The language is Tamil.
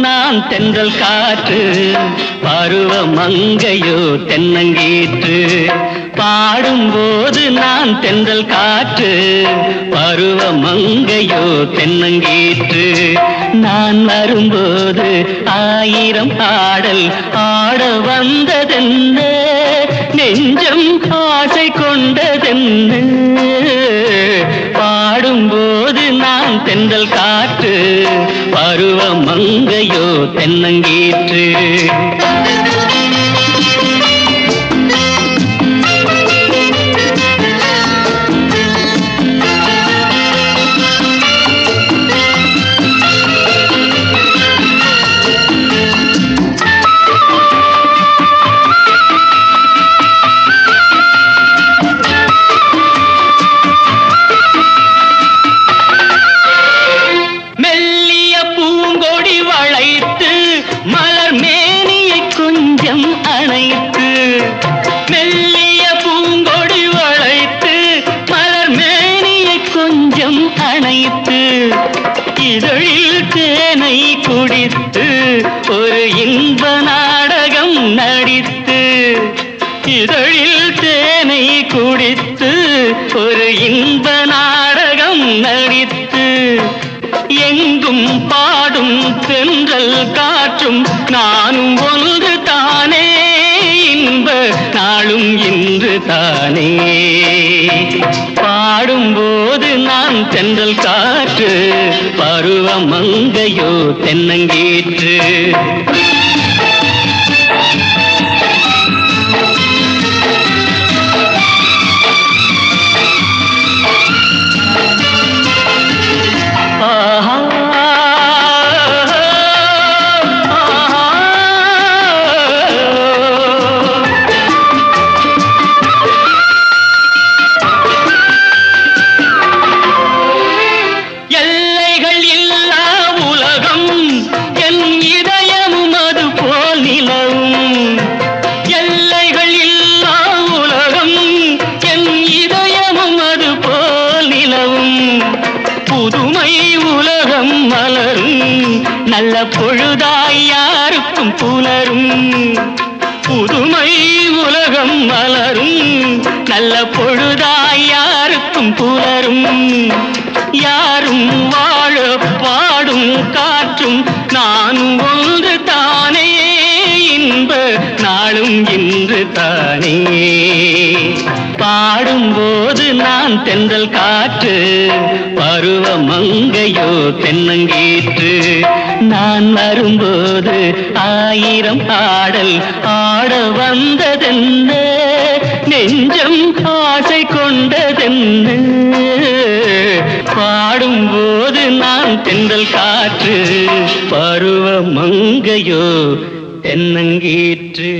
நான் தென்றல் காற்று, பருவ மங்கையோ தென்னங்கீற்று. பாடும்போது நான் தென்றல் காற்று, பருவ மங்கையோ தென்னங்கீற்று. நான் வரும்போது ஆயிரம் ஆடல் ஆட வந்ததென்ன, நெஞ்சம் ஆசை கொண்டதென்ன. பாடும்போது நான் தென்றல் காற்று, பருவ மங்கையோ தென்னங்கீற்று. மலர் மேனியை கொஞ்சம் அணைத்து, மெல்லிய பூங்கொடி வளைத்து மலர் மேனியை கொஞ்சம் அணைத்து, இதழில் தேனை குடித்து ஒரு இன்ப நாடகம் நடித்து, இதழில் தேனை குடித்து ஒரு இன்ப நாடகம் நடித்து, எங்கும் பாடும் தென்றல் காற்றும் நானும் ஒன்று தானே, இன்ப நாளும் இன்று தானே. பாடும்போது நான் தென்றல் காற்று, பருவ மங்கையோ தென்னங்கீற்று. புதுமை உலகம் மலரும் நல்ல பொழுதாய் யாருக்கும் புலரும், புதுமை உலகம் மலரும் நல்ல பொழுதாய் யாருக்கும் புலரும். யாரும் வாழ பாடும் காற்றும் நானும் ஒன்று தானே, இன்ப நாளும் இன்று தானே. பாடும்போது நான் தென்றல் காற்று, பருவ மங்கையோ தென்னங்கீற்று. நான் வரும்போது ஆயிரம் ஆடல் ஆட வந்ததென்ன, நெஞ்சம் ஆசை கொண்டதென்ன. பாடும்போது நான் தென்றல் காற்று, பருவ மங்கையோ தென்னங்கீற்று.